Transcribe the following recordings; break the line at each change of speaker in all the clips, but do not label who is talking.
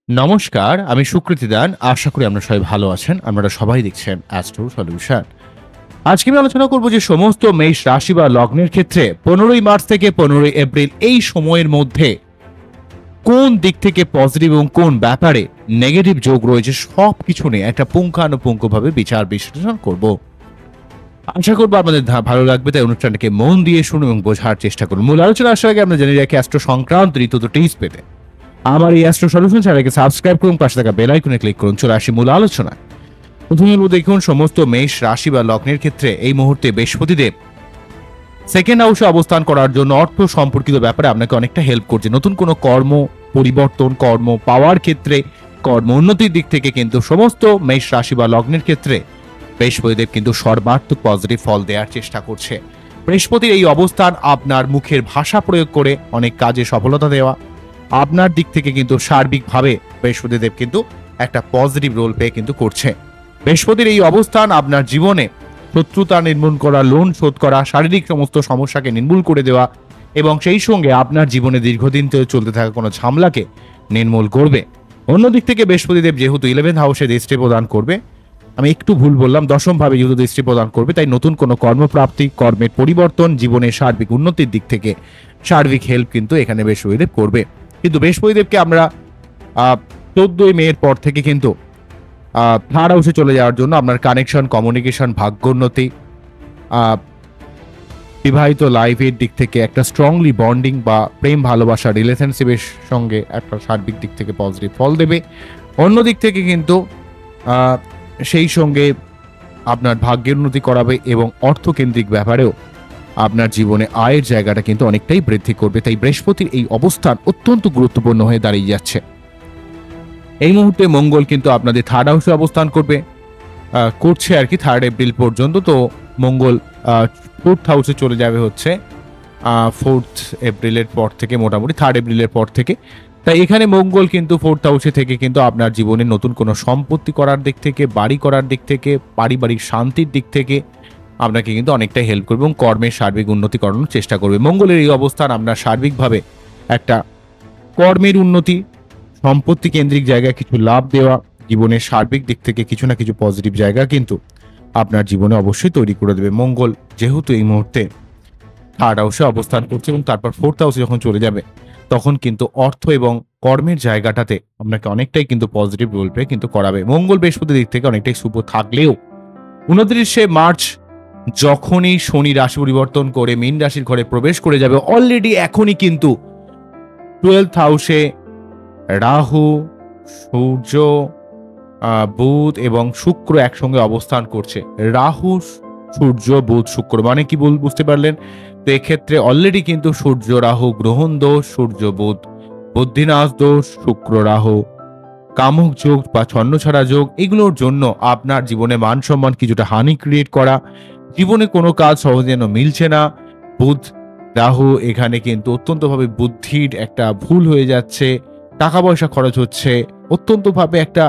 নমস্কার, আমি সুকৃতি দান। আশা করি আপনারা সবাই ভালো আছেন। আপনারা সবাই দেখছেন অ্যাস্ট্রো সলিউশন। আজকে আমি আলোচনা করব যে সমস্ত মেষ রাশি বা লগ্নের ক্ষেত্রে ১৫ই মার্চ থেকে ১৫ই এপ্রিল এই সময়ের মধ্যে কোন দিক থেকে পজিটিভ এবং কোন ব্যাপারে নেগেটিভ যোগ রয়েছে সবকিছু নিয়ে একটা পুঙ্খানুপুঙ্খভাবে বিচার বিশ্লেষণ করব। আশা করবো আপনাদের ভালো লাগবে, তাই অনুষ্ঠানটাকে মন দিয়ে শুনুন এবং বোঝার চেষ্টা করুন। মূল আলোচনা আসার আগে আমরা জেনে রাখি অ্যাস্ট্রো সংক্রান্ত ঋতুতে টিপস পেতে আমার এই অ্যাস্ট্রো সলিউশন চ্যানেলকে সাবস্ক্রাইব করুন, পাশে থাকা বেল আইকনে ক্লিক করুন। চলে আসি মূল আলোচনা। প্রথমে দেখুন সমস্ত মেষ রাশি বা লগ্নের ক্ষেত্রে এই মুহূর্তে বৃহস্পতিদেব সেকেন্ড হাউসে অবস্থান করার জন্য অর্থ সম্পর্কিত ব্যাপারে আপনাকে অনেকটা হেল্প করছে। নতুন কোনো কর্ম পরিবর্তন, কর্ম পাওয়ার ক্ষেত্রে, কর্ম উন্নতির দিক থেকে কিন্তু সমস্ত মেষ রাশি বা লগ্নের ক্ষেত্রে বৃহস্পতিদেব কিন্তু সর্বাত্মক পজিটিভ ফল দেওয়ার চেষ্টা করছে। বৃহস্পতির এই অবস্থান আপনার মুখের ভাষা প্রয়োগ করে অনেক কাজে সফলতা দেওয়া, আপনার দিক থেকে কিন্তু সার্বিকভাবে বৃহস্পতিদেব কিন্তু একটা পজিটিভ রোল প্লে কিন্তু করছে। বৃহস্পতির এই অবস্থান আপনার জীবনে শত্রুতা নির্মূল করা, লোন শোধ করা, শারীরিক সমস্ত সমস্যাকে নির্মূল করে দেওয়া এবং সেই সঙ্গে আপনার জীবনে দীর্ঘদিন ধরে চলতে থাকা কোনো ঝামেলাকে নির্মূল করবে। অন্যদিক থেকে বৃহস্পতিদেব যেহেতু 11th হাউসে দৃষ্টি প্রদান করবে, আমি একটু ভুল বললাম, 10ম ভাবে যেহেতু দৃষ্টি প্রদান করবে, তাই নতুন কোনো কর্মপ্রাপ্তি, কর্মের পরিবর্তন, জীবনের সার্বিক উন্নতির দিক থেকে সার্বিক হেল্প কিন্তু এখানে বৃহস্পতিদেব করবে। কিন্তু বৃহস্পতিদেবকে আমরা 14ই মের পর থেকে কিন্তু থার্ড হাউসে চলে যাওয়ার জন্য আপনার কানেকশন, কমিউনিকেশন, ভাগ্যোন্নতি, বিবাহিত লাইফের দিক থেকে একটা স্ট্রংলি বন্ডিং বা প্রেম ভালোবাসা রিলেশনশিপের সঙ্গে একটা সার্বিক দিক থেকে পজিটিভ ফল দেবে। অন্য দিক থেকে কিন্তু সেই সঙ্গে আপনার ভাগ্যের উন্নতি করাবে এবং অর্থকেন্দ্রিক ব্যাপারেও আপনার জীবনে আয়ের জায়গাটা কিন্তু অনেকটাই বৃদ্ধি করবে। তাই বৃহস্পতির এই অবস্থান অত্যন্ত গুরুত্বপূর্ণ হয়ে দাঁড়িয়ে যাচ্ছে। এই মুহূর্তে মঙ্গল কিন্তু আপনাদের থার্ড হাউসে অবস্থান করছে আর কি 3rd এপ্রিল পর্যন্ত। তো মঙ্গল 4th হাউসে চলে যাবে হচ্ছে 4th এপ্রিলের পর থেকে, মোটামুটি 3rd এপ্রিলের পর থেকে। তাই এখানে মঙ্গল কিন্তু 4th হাউসে থেকে কিন্তু আপনার জীবনে নতুন কোনো সম্পত্তি করার দিক থেকে, বাড়ি করার দিক থেকে, পারিবারিক শান্তির দিক থেকে আপনাকে কিন্তু অনেকটাই হেল্প করবে এবং কর্মের সার্বিক উন্নতি করানোর চেষ্টা করবে। মঙ্গলের এই অবস্থান আপনার সার্বিকভাবে একটা কর্মের উন্নতি, সম্পত্তি কেন্দ্রিক জায়গায় কিছু লাভ দেওয়া, জীবনের সার্বিক দিক থেকে কিছু না কিছু পজিটিভ জায়গা কিন্তু আপনার জীবনে অবশ্যই তৈরি করে দেবে। মঙ্গল যেহেতু এই মুহূর্তে থার্ড হাউসে অবস্থান করছে এবং তারপর 4th হাউসে যখন চলে যাবে, তখন কিন্তু অর্থ এবং কর্মের জায়গাটাতে আপনাকে অনেকটাই কিন্তু পজিটিভ রোল প্লে কিন্তু করাবে। মঙ্গল বৃহস্পতির দিক থেকে অনেকটাই শুভ থাকলেও 29শে মার্চ যখনই শনি রাশি পরিবর্তন করে মীন রাশির ঘরে প্রবেশ করে যাবে, অলরেডি এখনই কিন্তু 12th হাউসে রাহু, সূর্য, বুধ এবং শুক্র একসঙ্গে অবস্থান করছে। রাহু, সূর্য, বুধ, শুক্র মানে কি বুঝতে পারলেন? তো এক্ষেত্রে অলরেডি কিন্তু সূর্য রাহু গ্রহণ দোষ, সূর্য বুধ বুদ্ধিনাশ দোষ, শুক্র রাহু কামক যোগ বা ছন্নছাড়া যোগ, এগুলোর জন্য আপনার জীবনে মান সম্মান কিছুটা হানি ক্রিয়েট করা, জীবনে কোনো কাজ সহজে যেন মিলছে না। বুধ রাহু এখানে কিন্তু অত্যন্তভাবে বুদ্ধির একটা ভুল হয়ে যাচ্ছে, টাকা পয়সা খরচ হচ্ছে, অত্যন্তভাবে একটা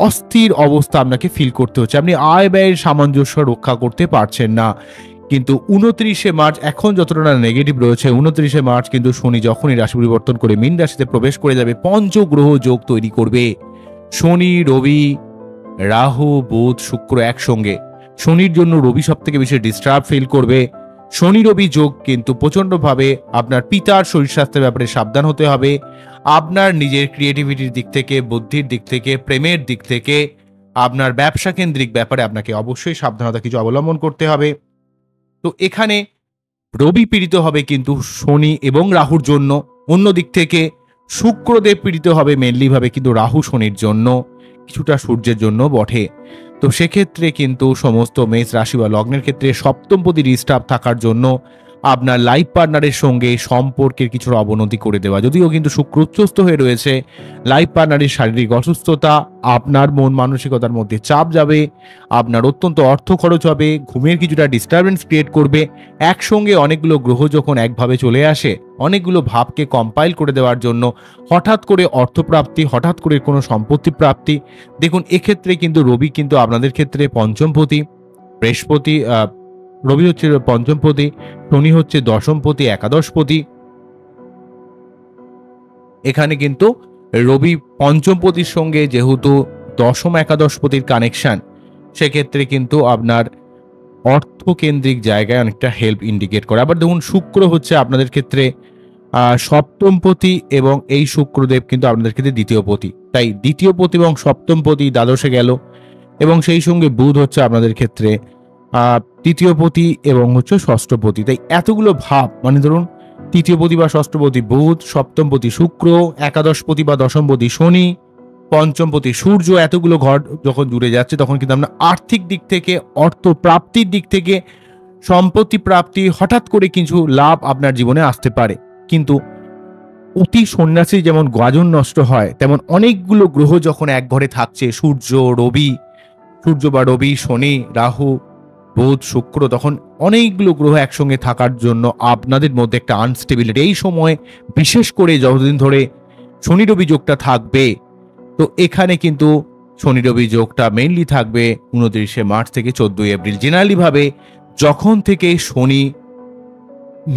অস্থির অবস্থা আপনাকে ফিল করতে হচ্ছে। আপনি আয় ব্যয়ের সামঞ্জস্য রক্ষা করতে পারছেন না। কিন্তু 29শে মার্চ এখন যতটা না নেগেটিভ রয়েছে, 29শে মার্চ কিন্তু শনি যখনই রাশি পরিবর্তন করে মীন রাশিতে প্রবেশ করে যাবে, পঞ্চগ্রহ যোগ তৈরি করবে। শনি, রবি, রাহু, বুধ, শুক্র একসঙ্গে। শনির জন্য রবি সব থেকে বেশি ডিস্টার্ব ফিল করবে। শনি রবি যোগ কিন্তু প্রচন্ডভাবে আপনার পিতার শরীর স্বাস্থ্যের ব্যাপারে সাবধান হতে হবে। আপনার নিজের ক্রিয়েটিভিটির দিক থেকে, বুদ্ধির দিক থেকে, প্রেমের দিক থেকে, আপনার ব্যবসা কেন্দ্রিক ব্যাপারে আপনাকে অবশ্যই সাবধানতা কিছু অবলম্বন করতে হবে। তো এখানে রবি পীড়িত হবে কিন্তু শনি এবং রাহুর জন্য, অন্য দিক থেকে শুক্রদেব পীড়িত হবে মেনলি ভাবে কিন্তু রাহু শনির জন্য, কিছুটা সূর্যের জন্য বটে। তো সেক্ষেত্রে কিন্তু সমস্ত মেষ রাশি বা লগ্নের ক্ষেত্রে সপ্তমপতি ডিস্টার্ব থাকার জন্য আপনার লাইফ পার্টনারের সঙ্গে সম্পর্কের কিছুটা অবনতি করে দেওয়া, যদিও কিন্তু শুক্র উচ্চস্থ হয়ে রয়েছে। লাইফ পার্টনারের শারীরিক অসুস্থতা, আপনার মন মানসিকতার মধ্যে চাপ যাবে, আপনার অত্যন্ত অর্থ খরচ হবে, ঘুমের কিছুটা ডিস্টারবেন্স ক্রিয়েট করবে। একসঙ্গে অনেকগুলো গ্রহ যখন একভাবে চলে আসে, অনেকগুলো ভাবকে কম্পাইল করে দেওয়ার জন্য হঠাৎ করে অর্থপ্রাপ্তি, হঠাৎ করে কোনো সম্পত্তি প্রাপ্তি। দেখুন এক্ষেত্রে কিন্তু রবি কিন্তু আপনাদের ক্ষেত্রে পঞ্চমপতি, বৃহস্পতি রবি হচ্ছে পঞ্চমপতি, শনি হচ্ছে দশমপতি, একাদশপতি। এখানে কিন্তু রবি পঞ্চমপতির সঙ্গে যেহেতু দশম একাদশপতির কানেকশন, সেক্ষেত্রে কিন্তু আপনার অর্থকেন্দ্রিক জায়গায় অনেকটা হেল্প ইন্ডিকেট করে। আবার দেখুন শুক্র হচ্ছে আপনাদের ক্ষেত্রে সপ্তমপতি, এবং এই শুক্রদেব কিন্তু আপনাদের ক্ষেত্রে দ্বিতীয়পতি। তাই দ্বিতীয়পতি এবং সপ্তমপতি দ্বাদশে গেল, এবং সেই সঙ্গে বুধ হচ্ছে আপনাদের ক্ষেত্রে তৃতীয়পতি এবং হচ্ছে ষষ্ঠপতি। তাই এতগুলো ভাব, মানে ধরুন তৃতীয়পতি বা ষষ্ঠপতি বুধ, সপ্তমপতি শুক্র, একাদশপতি বা দশমপতি শনি, পঞ্চমপতি সূর্য, এতগুলো ঘর যখন জুড়ে যাচ্ছে তখন কিন্তু আমরা আর্থিক দিক থেকে, অর্থ প্রাপ্তির দিক থেকে, সম্পত্তি প্রাপ্তি, হঠাৎ করে কিছু লাভ আপনার জীবনে আসতে পারে। কিন্তু অতি সন্ন্যাসী যেমন গাজন নষ্ট হয়, তেমন অনেকগুলো গ্রহ যখন এক ঘরে থাকছে, সূর্য বা রবি, শনি, রাহু, বুধ, শুক্র, তখন অনেকগুলো গ্রহ একসঙ্গে থাকার জন্য আপনাদের মধ্যে একটা আনস্টেবিলিটি এই সময়, বিশেষ করে যতদিন ধরে শনি রবি যোগটা থাকবে, তো এখানে কিন্তু শনি রবি যোগটা মেইনলি থাকবে 29শে মার্চ থেকে 14ই এপ্রিল। জেনারেলি ভাবে যখন থেকে শনি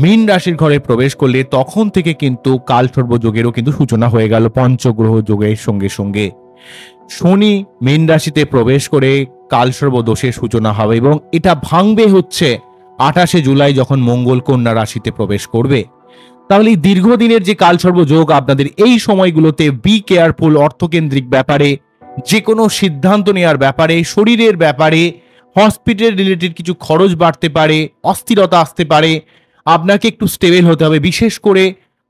মীন রাশির ঘরে প্রবেশ করলে তখন থেকে কিন্তু কালসর্প যোগেরও কিন্তু সূচনা হয়ে গেল। পঞ্চগ্রহ যোগের সঙ্গে সঙ্গে শনি মীন রাশিতে প্রবেশ করে কালসর্প দোষের সূচনা হবে, এবং এটা ভাঙবে হচ্ছে 28শে জুলাই যখন মঙ্গল কন্যা রাশিতে প্রবেশ করবে। তাহলে এই দীর্ঘদিনের যে কালসর্প যোগ, আপনাদের এই সময়গুলোতে বি কেয়ারফুল। অর্থকেন্দ্রিক ব্যাপারে, যে কোনো সিদ্ধান্ত নেওয়ার ব্যাপারে, শরীরের ব্যাপারে, হসপিটাল রিলেটেড কিছু খরচ বাড়তে পারে, অস্থিরতা আসতে পারে, আপনাকে একটু স্টেবল হতে হবে। বিশেষ করে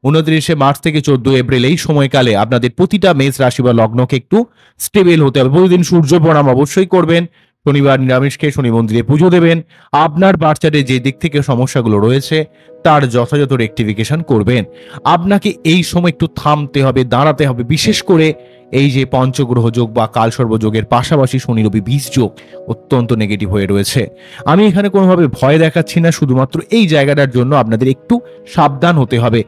29শে মার্চ থেকে 14 এপ্রিল এই সময়কালে আপনাদের প্রতিটা মেষ রাশি বা লগ্নকে একটু স্টেবল হতে হবে। প্রতিদিন সূর্য প্রণাম অবশ্যই করবেন, শনিবার নিরামিষ খেয়ে শনি মন্দিরে পুজো দেবেন, আপনার বার্চার্টে যে দিক থেকে সমস্যাগুলো রয়েছে তার যথাযথ রেকটিফিকেশন করবেন। আপনাকে এই সময় একটু থামতে হবে, দাঁড়াতে হবে। বিশেষ করে এই যে পঞ্চগ্রহ যোগ বা কালসর্প যোগের পাশাপাশি শনি রবি 20 যোগ অত্যন্ত নেগেটিভ হয়ে রয়েছে। আমি এখানে কোনোভাবে ভয় দেখাচ্ছি না, শুধুমাত্র এই জায়গাটার জন্য আপনাদের একটু সাবধান হতে হবে।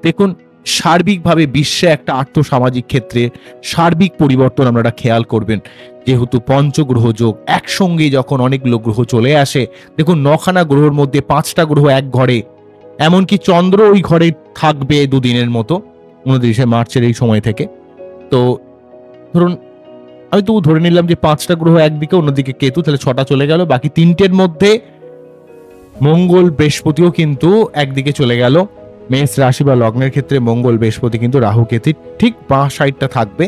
দেখুন, সার্বিকভাবে বিশ্বে একটা আর্থসামাজিক ক্ষেত্রে সার্বিক পরিবর্তন আপনারা খেয়াল করবেন। যেহেতু পঞ্চগ্রহ যোগ একসঙ্গে যখন অনেকগুলো গ্রহ চলে আসে, দেখুন 9খানা গ্রহের মধ্যে 5টা গ্রহ এক ঘরে, এমনকি চন্দ্র ওই ঘরে থাকবে দুদিনের মতো 29শে মার্চের এই সময় থেকে। তো ধরুন আমি তো ধরে নিলাম যে 5টা গ্রহ একদিকে, অন্যদিকে কেতু, তাহলে 6টা চলে গেল। বাকি 3টের মধ্যে মঙ্গল বৃহস্পতিও কিন্তু একদিকে চলে গেল। মেষ রাশি বা লগ্নের ক্ষেত্রে মঙ্গল বৃহস্পতি কিন্তু রাহু কেতু ঠিক বাঁ সাইডটা থাকবে,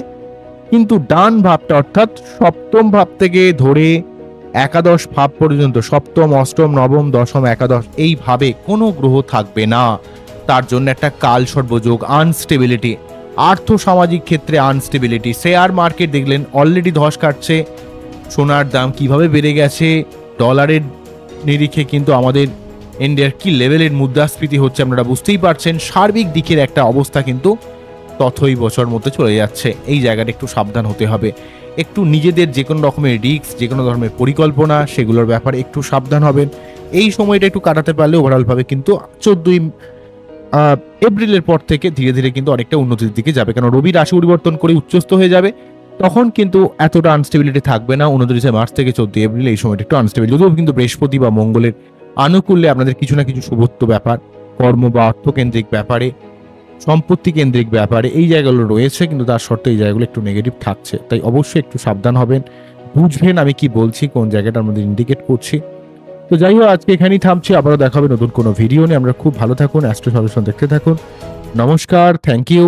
কিন্তু ডান ভাবটা অর্থাৎ সপ্তম ভাব থেকে ধরে একাদশ ভাব পর্যন্ত, সপ্তম, অষ্টম, নবম, দশম, একাদশ, এইভাবে কোনো গ্রহ থাকবে না। তার জন্য একটা কাল সর্বযোগ, আনস্টেবিলিটি, আর্থ সামাজিক ক্ষেত্রে আনস্টেবিলিটি। শেয়ার মার্কেট দেখলেন অলরেডি ধস কাটছে, সোনার দাম কিভাবে বেড়ে গেছে, ডলারের নিরিখে কিন্তু আমাদের ইন্ডিয়ার কি লেভেলের মুদ্রাস্ফীতি হচ্ছে আপনারা বুঝতেই পারছেন। সার্বিক দিকের একটা অবস্থা কিন্তু তথই বছর মধ্যে চলে যাচ্ছে। এই জায়গাটা একটু সাবধান হতে হবে, একটু নিজেদের যে কোনো রকমের রিস্ক, যে কোনো ধরনের পরিকল্পনা, সেগুলোর ব্যাপারে একটু সাবধান হবেন। এই সময়টা একটু কাটাতে পারলে ওভারঅলভাবে কিন্তু 14ই এপ্রিলের পর থেকে ধীরে ধীরে কিন্তু অনেকটা উন্নতির দিকে যাবে। কারণ রবি রাশি পরিবর্তন করে উচ্চস্থ হয়ে যাবে, তখন কিন্তু এতটা আনস্টেবিলিটি থাকবে না। 29শে মার্চ থেকে 14 এপ্রিল এই সময়টা একটু আনস্টেবল, যদিও কিন্তু বৃহস্পতি বা মঙ্গলের আনুকূল্যে আপনাদের কিছু না কিছু শুভত্ব ব্যাপার, কর্ম বা অর্থকেন্দ্রিক ব্যাপারে, সম্পত্তি কেন্দ্রিক ব্যাপারে এই জায়গাগুলো রয়েছে, কিন্তু তার সত্ত্বেও এই জায়গাগুলো একটু নেগেটিভ থাকছে। তাই অবশ্যই একটু সাবধান হবেন, বুঝবেন আমি কি বলছি, কোন জায়গাটার মধ্যে ইন্ডিকেট করছি। তো যাই হোক, আজকে এখানেই থামছি, আবারও দেখা হবে নতুন কোনো ভিডিও নিয়ে। আমরা খুব ভালো থাকুন, অ্যাস্ট্রো সলিউশন দেখতে থাকুন। নমস্কার, থ্যাংক ইউ।